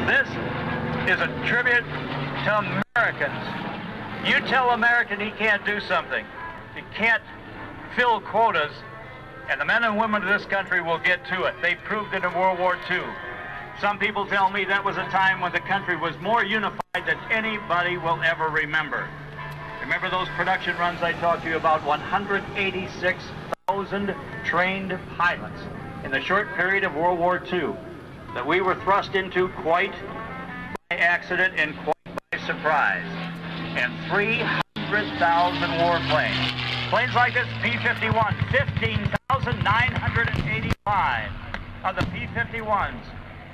This is a tribute to Americans. You tell an American he can't do something, he can't fill quotas, and the men and women of this country will get to it. They proved it in World War II. Some people tell me that was a time when the country was more unified than anybody will ever remember. Remember those production runs I talked to you about? 186,000 trained pilots in the short period of World War II that we were thrust into quite by accident and quite by surprise. And 300,000 warplanes. Planes like this, P-51, 15,985 of the P-51s.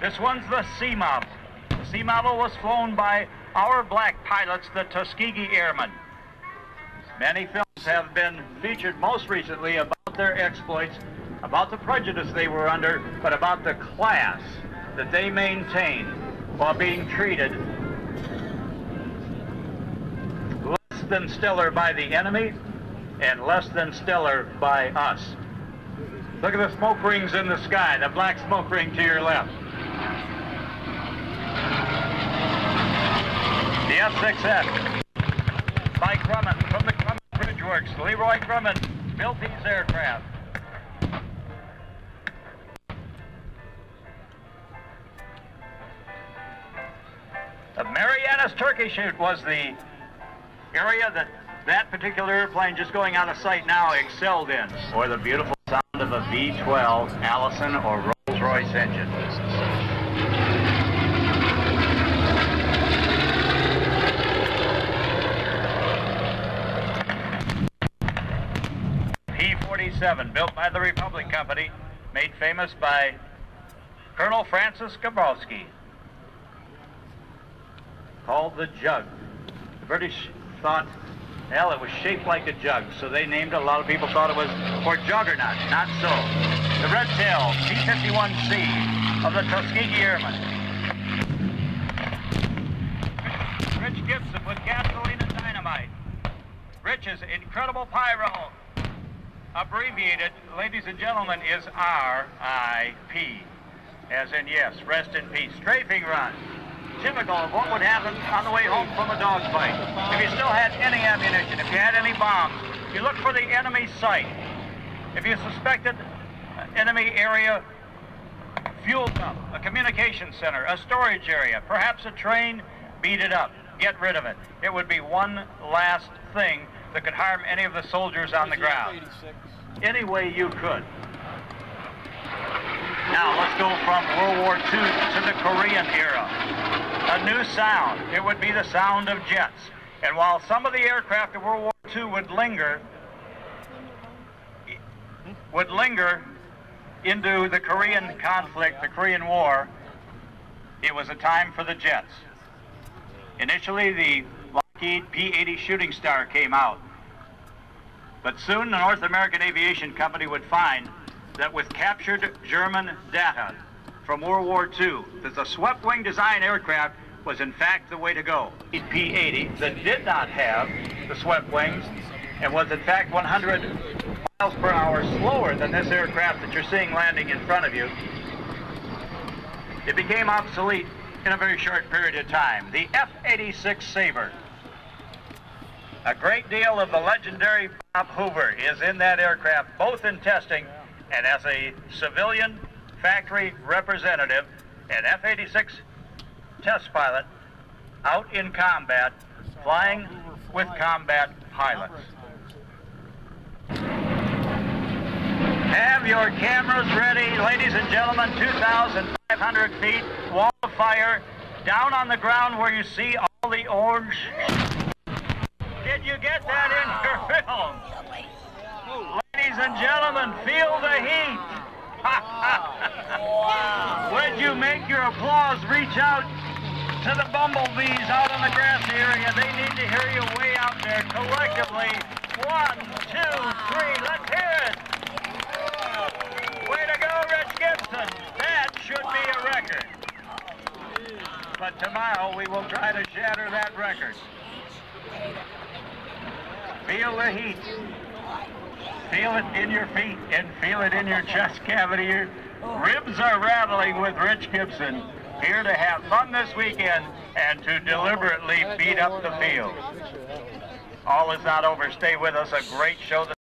This one's the C model. The C model was flown by our black pilots, the Tuskegee Airmen. Many films have been featured most recently about their exploits, about the prejudice they were under, but about the class that they maintained while being treated less than stellar by the enemy and less than stellar by us. Look at the smoke rings in the sky, the black smoke ring to your left. The F6F by Grumman from the Grumman Bridge Works. Leroy Grumman built these aircraft. The Marianas Turkey Shoot was the area that particular airplane just going out of sight now excelled in. Or the beautiful sound of a V-12 Allison or Rolls-Royce engine. P-47, built by the Republic Company, made famous by Colonel Francis Gabrowski, called the Jug. The British thought, hell, it was shaped like a jug, so they named it. A lot of people thought it was for Juggernaut. Not so. The Red Tail P-51C of the Tuskegee Airmen. Rich Gibson with gasoline and dynamite. Rich's incredible pyro, abbreviated, ladies and gentlemen, is R.I.P. As in, yes, rest in peace. Strafing run. Typical of what would happen on the way home from a dogfight. If you still had any ammunition, if you had any bombs, you look for the enemy site. If you suspected enemy area fuel dump, a communication center, a storage area, perhaps a train, beat it up, get rid of it. It would be one last thing that could harm any of the soldiers on the ground. Any way you could. Now let's go from World War II to the Korean era. A new sound. It would be the sound of jets. And while some of the aircraft of World War II would linger into the Korean conflict, the Korean War, it was a time for the jets. Initially, the Lockheed P-80 Shooting Star came out. But soon the North American Aviation Company would find that with captured German data from World War II, that the swept-wing design aircraft was in fact the way to go. P-80 that did not have the swept wings and was in fact 100 miles per hour slower than this aircraft that you're seeing landing in front of you. It became obsolete in a very short period of time. The F-86 Sabre. A great deal of the legendary Bob Hoover is in that aircraft, both in testing and as a civilian factory representative, an F-86 test pilot out in combat, flying with combat pilots. Have your cameras ready, ladies and gentlemen. 2,500 feet, wall of fire, down on the ground where you see all the orange. Did you get that in your film? Ladies and gentlemen, feel the heat. Would you make your applause reach out to the bumblebees out on the grassy area? They need to hear you way out there collectively. 1, 2, 3, let's hear it. Way to go, Rich Gibson. That should be a record. But tomorrow we will try to shatter that record. Feel the heat. Feel it in your feet and feel it in your chest cavity. Your ribs are rattling with Rich Gibson here to have fun this weekend and to deliberately beat up the field. All is not over. Stay with us. A great show.